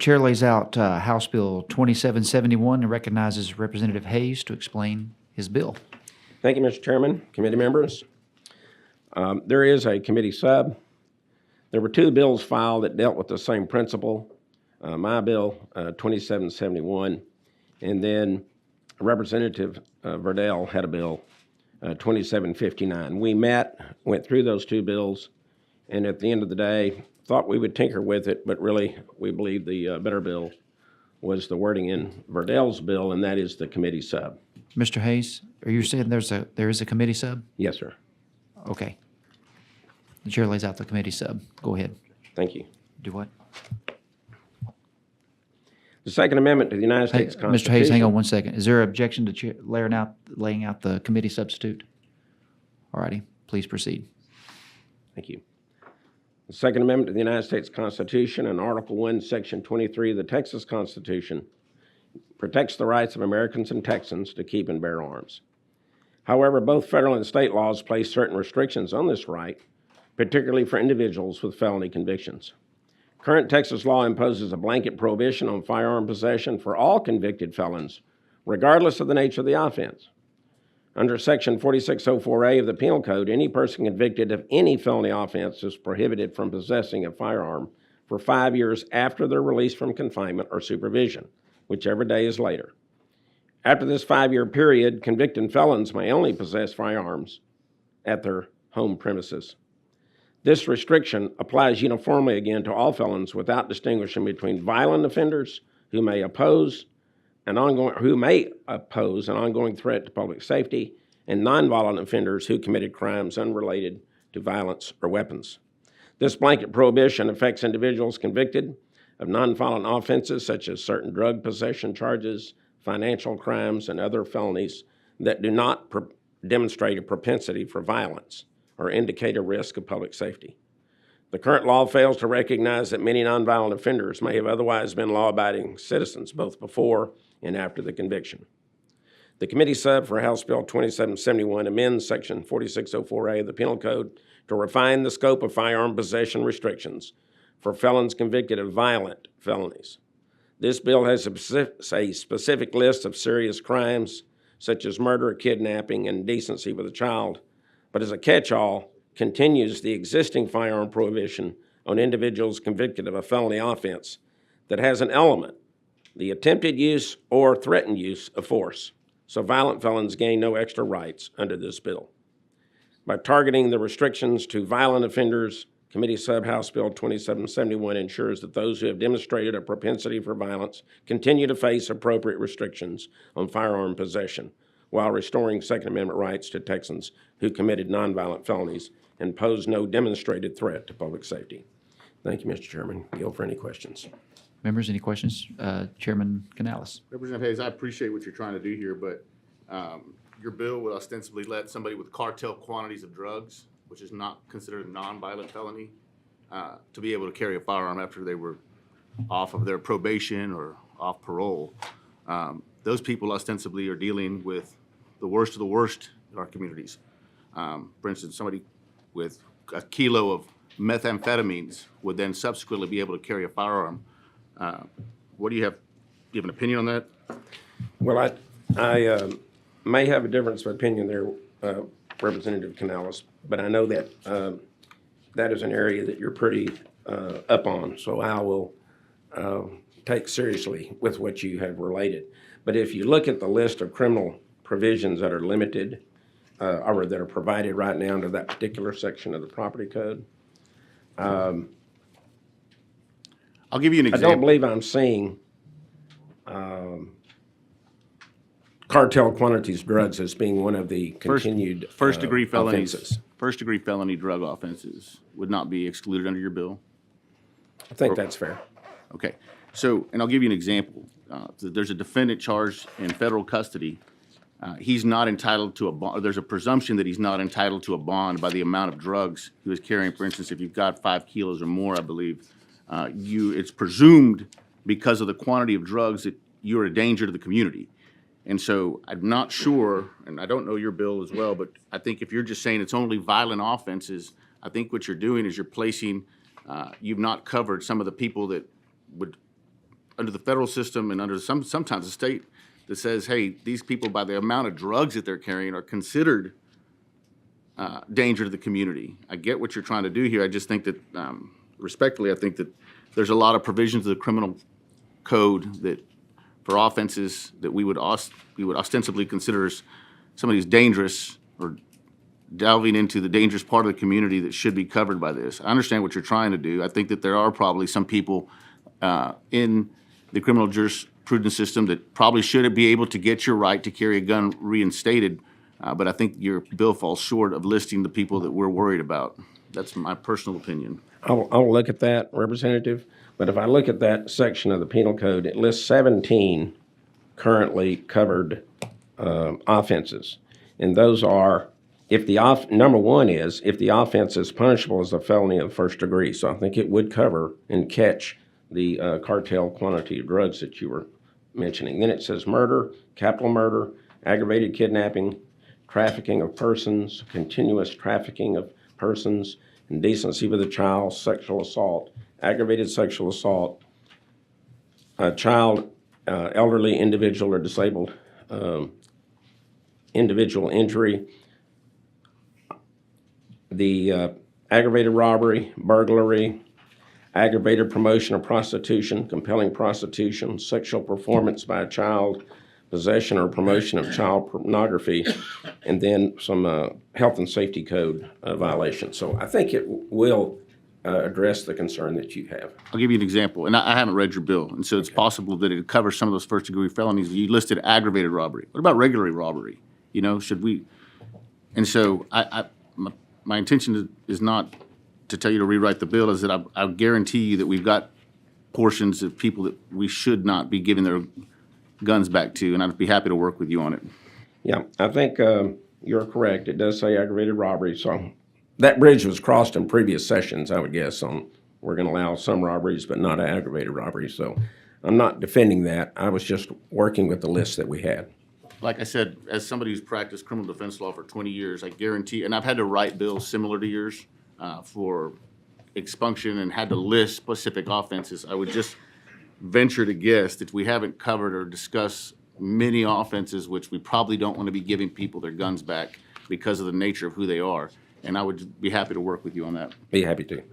Chair lays out House Bill 2771 and recognizes Representative Hayes to explain his bill. Thank you, Mr. Chairman, committee members. There is a committee sub. There were two bills filed that dealt with the same principle. My bill, 2771, and then Representative Verdell had a bill, 2759. We met, went through those two bills, and at the end of the day, thought we would tinker with it, but really, we believe the better bill was the wording in Verdell's bill, and that is the committee sub. Mr. Hayes, are you saying there is a committee sub? Yes, sir. Okay. The chair lays out the committee sub. Go ahead. Thank you. Do what? The Second Amendment to the United States Constitution. Mr. Hayes, hang on one second. Is there an objection to laying out the committee substitute? All righty. Please proceed. Thank you. The Second Amendment to the United States Constitution and Article 1, Section 23 of the Texas Constitution protects the rights of Americans and Texans to keep and bear arms. However, both federal and state laws place certain restrictions on this right, particularly for individuals with felony convictions. Current Texas law imposes a blanket prohibition on firearm possession for all convicted felons, regardless of the nature of the offense. Under Section 4604A of the Penal Code, any person convicted of any felony offense is prohibited from possessing a firearm for 5 years after their release from confinement or supervision, whichever day is later. After this 5-year period, convicted felons may only possess firearms at their home premises. This restriction applies uniformly again to all felons without distinguishing between violent offenders who may oppose an ongoing threat to public safety and nonviolent offenders who committed crimes unrelated to violence or weapons. This blanket prohibition affects individuals convicted of nonviolent offenses such as certain drug possession charges, financial crimes, and other felonies that do not demonstrate a propensity for violence or indicate a risk of public safety. The current law fails to recognize that many nonviolent offenders may have otherwise been law-abiding citizens both before and after the conviction. The committee sub for House Bill 2771 amends Section 4604A of the Penal Code to refine the scope of firearm possession restrictions for felons convicted of violent felonies. This bill has a specific list of serious crimes such as murder, kidnapping, and indecency with a child, but as a catch-all, continues the existing firearm prohibition on individuals convicted of a felony offense that has an element, the attempted use or threatened use of force, so violent felons gain no extra rights under this bill. By targeting the restrictions to violent offenders, Committee Sub House Bill 2771 ensures that those who have demonstrated a propensity for violence continue to face appropriate restrictions on firearm possession, while restoring Second Amendment rights to Texans who committed nonviolent felonies and pose no demonstrated threat to public safety. Thank you, Mr. Chairman. Yield for any questions. Members, any questions? Chairman Canales. Representative Hayes, I appreciate what you're trying to do here, but your bill would ostensibly let somebody with cartel quantities of drugs, which is not considered a nonviolent felony, to be able to carry a firearm after they were off of their probation or off parole. Those people ostensibly are dealing with the worst of the worst in our communities. For instance, somebody with a kilo of methamphetamines would then subsequently be able to carry a firearm. What do you have? Do you have an opinion on that? Well, I may have a difference of opinion there, Representative Canales, but I know that that is an area that you're pretty up on, so I will take seriously with what you have related. But if you look at the list of criminal provisions that are limited or that are provided right now under that particular section of the property code, I'll give you an example. I don't believe I'm seeing cartel quantities of drugs as being one of the continued first-degree felonies. offenses. First-degree felony drug offenses would not be excluded under your bill. I think that's fair. Okay. So, and I'll give you an example. There's a defendant charged in federal custody. He's not entitled to a bond. There's a presumption that he's not entitled to a bond by the amount of drugs he was carrying. For instance, if you've got 5 kilos or more, I believe, it's presumed because of the quantity of drugs that you're a danger to the community. And so I'm not sure, and I don't know your bill as well, but I think if you're just saying it's only violent offenses, I think what you're doing is you're placing, you've not covered some of the people that would under the federal system and under sometimes the state that says, hey, these people, by the amount of drugs that they're carrying, are considered danger to the community. I get what you're trying to do here. I just think that, respectfully, I think that there's a lot of provisions of the criminal code that, for offenses that we would ostensibly consider as somebody who's dangerous or delving into the dangerous part of the community, that should be covered by this. I understand what you're trying to do. I think that there are probably some people in the criminal jurisprudence system that probably should be able to get your right to carry a gun reinstated, but I think your bill falls short of listing the people that we're worried about. That's my personal opinion. I'll look at that, Representative. But if I look at that section of the penal code, it lists 17 currently covered offenses. And those are, number one is, if the offense is punishable as a felony of the first degree. So I think it would cover and catch the cartel quantity of drugs that you were mentioning. Then it says murder, capital murder, aggravated kidnapping, trafficking of persons, continuous trafficking of persons, indecency with a child, sexual assault, aggravated sexual assault, a child, elderly, individual, or disabled individual injury, the aggravated robbery, burglary, aggravated promotion of prostitution, compelling prostitution, sexual performance by a child, possession or promotion of child pornography, and then some health and safety code violations. So I think it will address the concern that you have. I'll give you an example, and I haven't read your bill, and so it's possible that it covers some of those first-degree felonies. You listed aggravated robbery. What about regular robbery? You know, should we? And so my intention is not to tell you to rewrite the bill, is that I guarantee you that we've got portions of people that we should not be giving their guns back to, and I'd be happy to work with you on it. Yeah, I think you're correct. It does say aggravated robbery, so that bridge was crossed in previous sessions, I would guess, on we're going to allow some robberies but not aggravated robberies. So I'm not defending that. I was just working with the list that we had. Like I said, as somebody who's practiced criminal defense law for 20 years, I guarantee, and I've had to write bills similar to yours for expunction and had to list specific offenses. I would just venture to guess that we haven't covered or discussed many offenses which we probably don't want to be giving people their guns back because of the nature of who they are. And I would be happy to work with you on that. Be happy to.